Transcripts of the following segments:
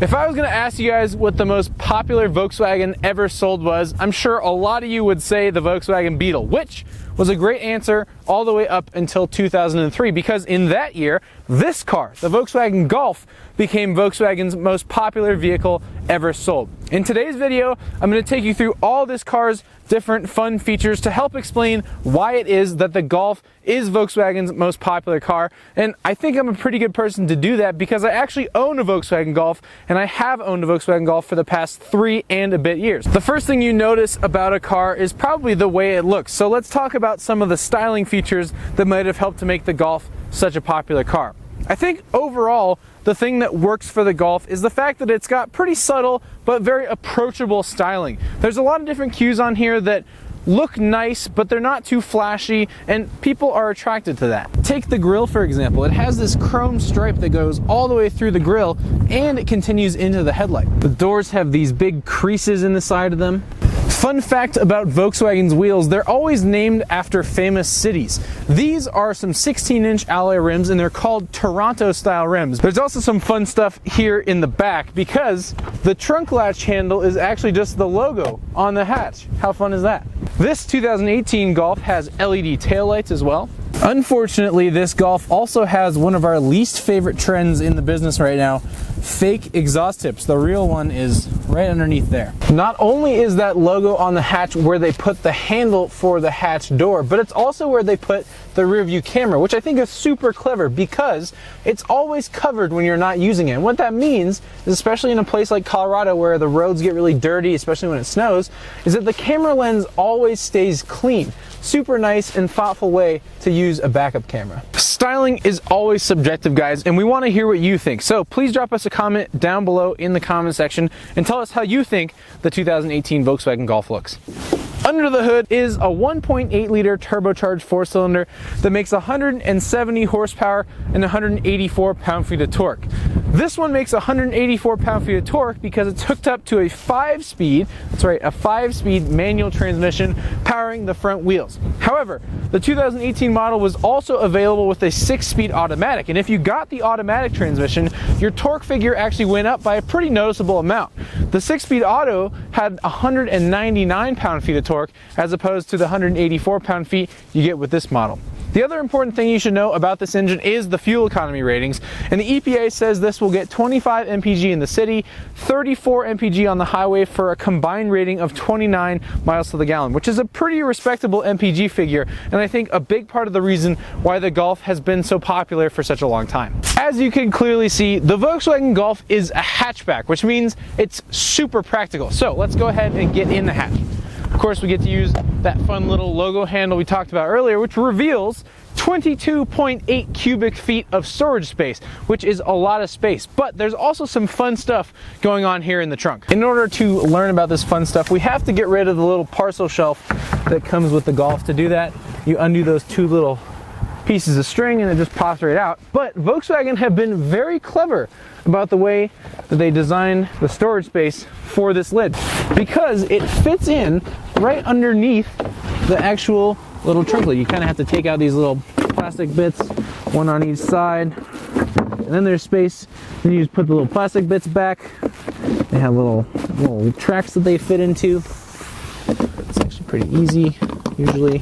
If I was going to ask you guys what the most popular Volkswagen ever sold was, I'm sure a lot of you would say the Volkswagen Beetle, which was a great answer all the way up until 2003, because in that year, this car, the Volkswagen Golf, became Volkswagen's most popular vehicle ever sold. In today's video, I'm going to take you through all this car's different fun features to help explain why it is that the Golf is Volkswagen's most popular car. And I think I'm a pretty good person to do that because I actually own a Volkswagen Golf, and I have owned a Volkswagen Golf for the past 3 and a bit years. The first thing you notice about a car is probably the way it looks. So let's talk about some of the styling features that might have helped to make the Golf such a popular car. I think overall, the thing that works for the Golf is the fact that it's got pretty subtle but very approachable styling. There's a lot of different cues on here that look nice, but they're not too flashy, and people are attracted to that. Take the grille, for example. It has this chrome stripe that goes all the way through the grille, and it continues into the headlight. The doors have these big creases in the side of them. Fun fact about Volkswagen's wheels, they're always named after famous cities. These are some 16-inch alloy rims, and they're called Toronto-style rims. There's also some fun stuff here in the back because the trunk latch handle is actually just the logo on the hatch. How fun is that? This 2018 Golf has LED taillights as well. Unfortunately, this Golf also has one of our least favorite trends in the business right now, fake exhaust tips. The real one is right underneath there. Not only is that logo on the hatch where they put the handle for the hatch door, but it's also where they put the rear view camera, which I think is super clever because it's always covered when you're not using it. And what that means, is especially in a place like Colorado where the roads get really dirty, especially when it snows, is that the camera lens always stays clean. Super nice and thoughtful way to use a backup camera. Styling is always subjective, guys, and we want to hear what you think. So please drop us a comment down below in the comment section and tell us how you think the 2018 Volkswagen Golf looks. Under the hood is a 1.8 liter turbocharged 4-cylinder that makes 170 horsepower and 184 pound-feet of torque. This one makes 184 pound-feet of torque because it's hooked up to a 5-speed, that's right, a 5-speed manual transmission powering the front wheels. However, the 2018 model was also available with a 6-speed automatic, and if you got the automatic transmission, your torque figure actually went up by a pretty noticeable amount. The 6-speed auto had 199 pound-feet of torque as opposed to the 184 pound-feet you get with this model. The other important thing you should know about this engine is the fuel economy ratings, and the EPA says this will get 25 mpg in the city, 34 mpg on the highway for a combined rating of 29 miles to the gallon, which is a pretty respectable mpg figure, and I think a big part of the reason why the Golf has been so popular for such a long time. As you can clearly see, the Volkswagen Golf is a hatchback, which means it's super practical. So let's go ahead and get in the hatch. Of course, we get to use that fun little logo handle we talked about earlier, which reveals 22.8 cubic feet of storage space, which is a lot of space. But there's also some fun stuff going on here in the trunk. In order to learn about this fun stuff, we have to get rid of the little parcel shelf that comes with the Golf. To do that, you undo those two little pieces of string and it just pops right out. But Volkswagen have been very clever about the way that they designed the storage space for this lid, because it fits in right underneath the actual little trunk lid. You kind of have to take out these little plastic bits, one on each side, and then there's space. Then you just put the little plastic bits back. They have little tracks that they fit into. It's actually pretty easy, usually.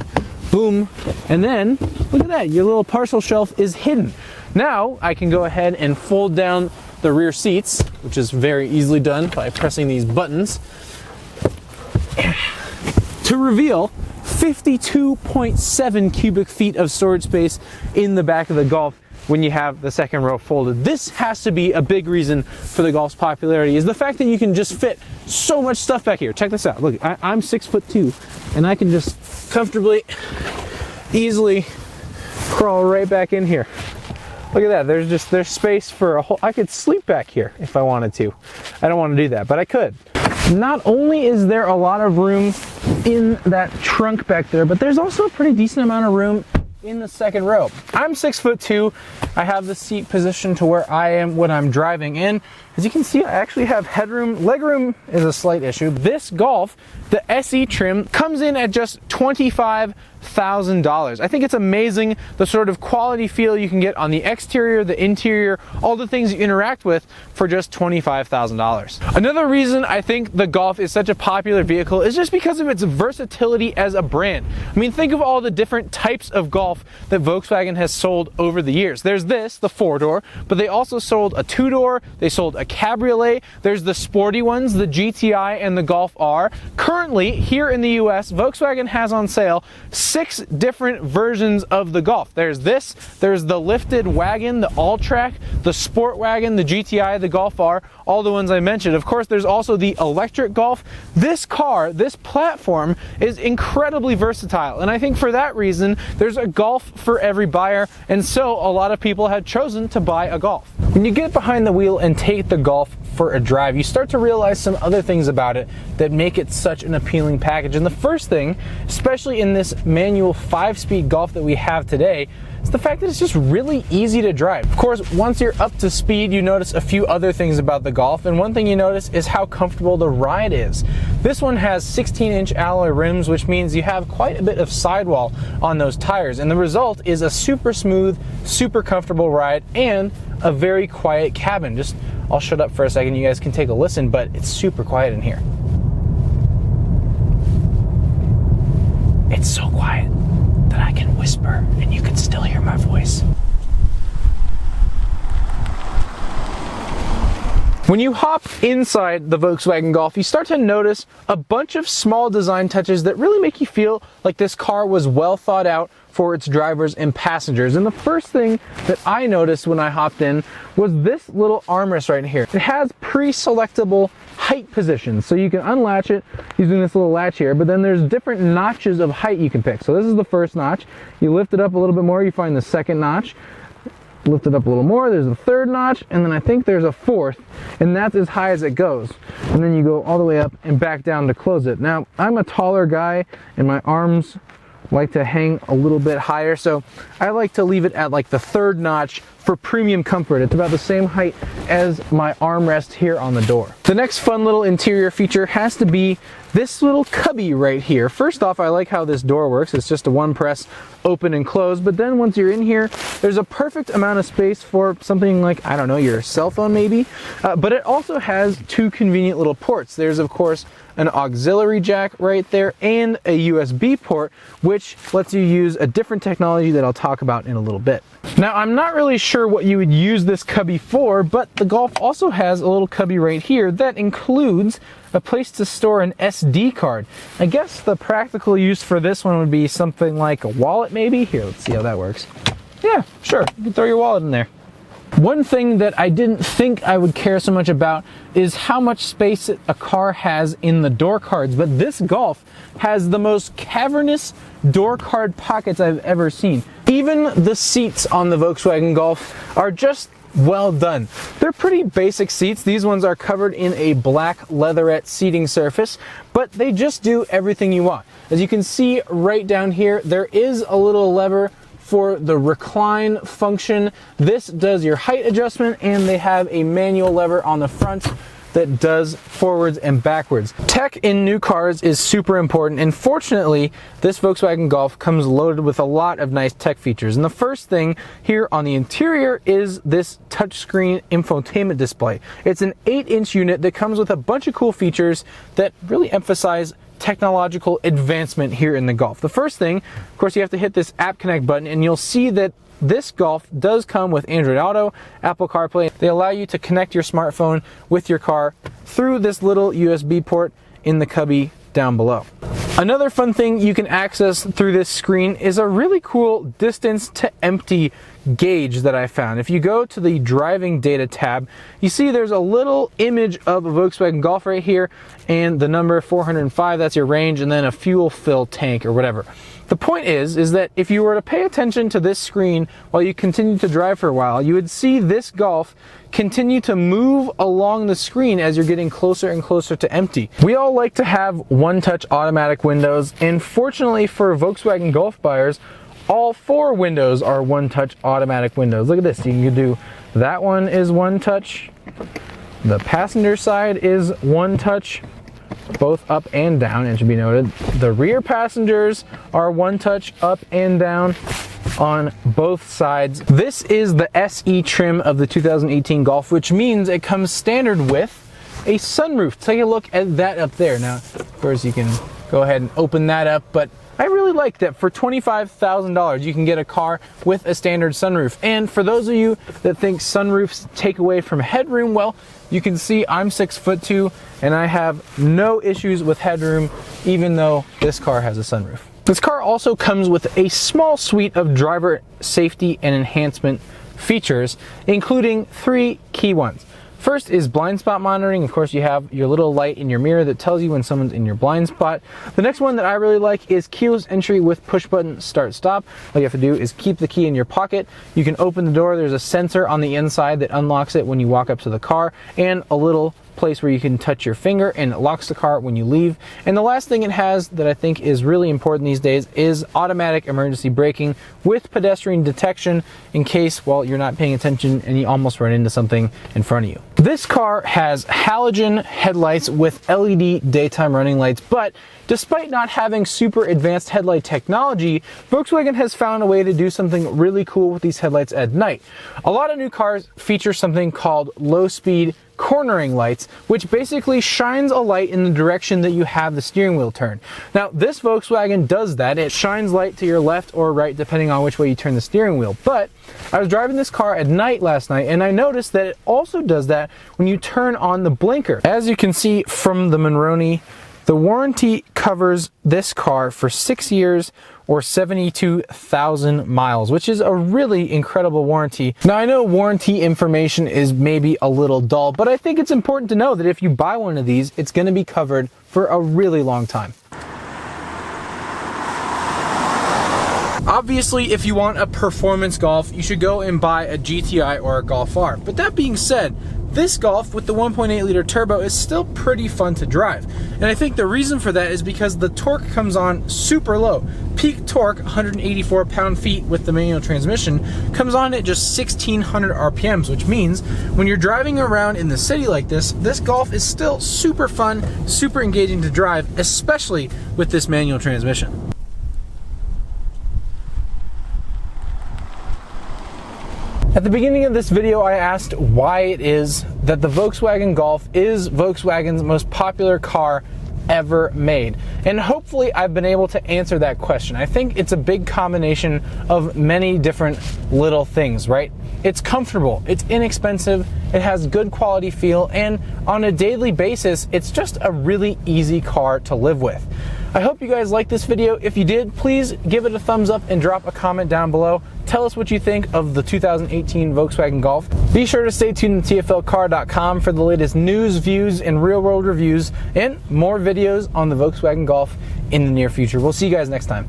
Boom, and then look at that, your little parcel shelf is hidden. Now I can go ahead and fold down the rear seats, which is very easily done by pressing these buttons, to reveal 52.7 cubic feet of storage space in the back of the Golf when you have the second row folded. This has to be a big reason for the Golf's popularity, is the fact that you can just fit so much stuff back here. Check this out. Look, I'm 6'2", and I can just comfortably, easily crawl right back in here. Look at that. There's space for a whole. I could sleep back here if I wanted to. I don't want to do that, but I could. Not only is there a lot of room in that trunk back there, but there's also a pretty decent amount of room in the second row. I'm 6'2". I have the seat positioned to where I am when I'm driving in. As you can see, I actually have headroom. Legroom is a slight issue. This Golf, the SE trim, comes in at just 25 $25,000. I think it's amazing the sort of quality feel you can get on the exterior, the interior, all the things you interact with for just $25,000. Another reason I think the Golf is such a popular vehicle is just because of its versatility as a brand. I mean, think of all the different types of Golf that Volkswagen has sold over the years. There's this, the 4-door, but they also sold a 2-door, they sold a Cabriolet, there's the sporty ones, the GTI and the Golf R. Currently, here in the US, Volkswagen has on sale 6 different versions of the Golf. There's this, there's the lifted wagon, the all-track, the sport wagon, the GTI, the Golf R, all the ones I mentioned. Of course, there's also the electric Golf. This car, this platform is incredibly versatile, and I think for that reason, there's a Golf for every buyer, and so a lot of people have chosen to buy a Golf. When you get behind the wheel and take the Golf for a drive, you start to realize some other things about it that make it such an appealing package. And the first thing, especially in this manual 5-speed Golf that we have today, is the fact that it's just really easy to drive. Of course, once you're up to speed, you notice a few other things about the Golf, and one thing you notice is how comfortable the ride is. This one has 16-inch alloy rims, which means you have quite a bit of sidewall on those tires, and the result is a super smooth, super comfortable ride and a very quiet cabin. I'll shut up for a second, you guys can take a listen, but it's super quiet in here. It's so quiet that I can whisper and you can still hear my voice. When you hop inside the Volkswagen Golf, you start to notice a bunch of small design touches that really make you feel like this car was well thought out for its drivers and passengers. And the first thing that I noticed when I hopped in was this little armrest right here. It has pre-selectable height positions, so you can unlatch it using this little latch here, but then there's different notches of height you can pick. So this is the first notch. You lift it up a little bit more, you find the second notch. Lift it up a little more, there's a third notch, and then I think there's a fourth, and that's as high as it goes. And then you go all the way up and back down to close it. Now, I'm a taller guy, and my arms like to hang a little bit higher, so I like to leave it at like the third notch for premium comfort. It's about the same height as my armrest here on the door. The next fun little interior feature has to be this little cubby right here. First off, I like how this door works. It's just a one press open and close, but then once you're in here, there's a perfect amount of space for something like, I don't know, your cell phone maybe, but it also has 2 convenient little ports. There's of course an auxiliary jack right there and a USB port, which lets you use a different technology that I'll talk about in a little bit. Now, I'm not really sure what you would use this cubby for, but the Golf also has a little cubby right here that includes a place to store an SD card. I guess the practical use for this one would be something like a wallet maybe. Here, let's see how that works. Yeah, sure, you can throw your wallet in there. One thing that I didn't think I would care so much about is how much space a car has in the door cards, but this Golf has the most cavernous door card pockets I've ever seen. Even the seats on the Volkswagen Golf are just well done. They're pretty basic seats. These ones are covered in a black leatherette seating surface, but they just do everything you want. As you can see right down here, there is a little lever for the recline function. This does your height adjustment, and they have a manual lever on the front that does forwards and backwards. Tech in new cars is super important, and fortunately, this Volkswagen Golf comes loaded with a lot of nice tech features. And the first thing here on the interior is this touchscreen infotainment display. It's an 8-inch unit that comes with a bunch of cool features that really emphasize technological advancement here in the Golf. The first thing, of course, you have to hit this App Connect button, and you'll see that this Golf does come with Android Auto, Apple CarPlay. They allow you to connect your smartphone with your car through this little USB port in the cubby down below. Another fun thing you can access through this screen is a really cool distance to empty gauge that I found. If you go to the driving data tab, you see there's a little image of a Volkswagen Golf right here, and the number 405, that's your range, and then a fuel fill tank or whatever. The point is that if you were to pay attention to this screen while you continue to drive for a while, you would see this Golf continue to move along the screen as you're getting closer and closer to empty. We all like to have one-touch automatic windows, and fortunately for Volkswagen Golf buyers, all 4 windows are one-touch automatic windows. Look at this, you can do, that one is one touch, the passenger side is one touch, both up and down, it should be noted. The rear passengers are one touch up and down on both sides. This is the SE trim of the 2018 Golf, which means it comes standard with a sunroof. Take a look at that up there. Now, of course, you can go ahead and open that up, but I really like that for $25,000 you can get a car with a standard sunroof. And for those of you that think sunroofs take away from headroom, well, you can see I'm 6'2" and I have no issues with headroom, even though this car has a sunroof. This car also comes with a small suite of driver safety and enhancement features, including 3 key ones. First is blind spot monitoring. Of course, you have your little light in your mirror that tells you when someone's in your blind spot. The next one that I really like is keyless entry with push button start stop. All you have to do is keep the key in your pocket. You can open the door. There's a sensor on the inside that unlocks it when you walk up to the car, and a little place where you can touch your finger and it locks the car when you leave. And the last thing it has that I think is really important these days is automatic emergency braking with pedestrian detection in case, well, you're not paying attention and you almost run into something in front of you. This car has halogen headlights with LED daytime running lights, but despite not having super advanced headlight technology, Volkswagen has found a way to do something really cool with these headlights at night. A lot of new cars feature something called low-speed cornering lights, which basically shines a light in the direction that you have the steering wheel turned. Now, this Volkswagen does that. It shines light to your left or right, depending on which way you turn the steering wheel. But I was driving this car at night last night, and I noticed that it also does that when you turn on the blinker. As you can see from the Monroney, the warranty covers this car for 6 years or 72,000 miles, which is a really incredible warranty. Now, I know warranty information is maybe a little dull, but I think it's important to know that if you buy one of these, it's going to be covered for a really long time. Obviously, if you want a performance Golf, you should go and buy a GTI or a Golf R. But that being said, this Golf with the 1.8 liter turbo is still pretty fun to drive. And I think the reason for that is because the torque comes on super low. Peak torque, 184 pound-feet with the manual transmission, comes on at just 1,600 RPMs, which means when you're driving around in the city like this, this Golf is still super fun, super engaging to drive, especially with this manual transmission. At the beginning of this video, I asked why it is that the Volkswagen Golf is Volkswagen's most popular car ever made. And hopefully I've been able to answer that question. I think it's a big combination of many different little things, right? It's comfortable, it's inexpensive, it has good quality feel, and on a daily basis, it's just a really easy car to live with. I hope you guys liked this video. If you did, please give it a thumbs up and drop a comment down below. Tell us what you think of the 2018 Volkswagen Golf. Be sure to stay tuned to TFLcar.com for the latest news, views, and real-world reviews, and more videos on the Volkswagen Golf in the near future. We'll see you guys next time.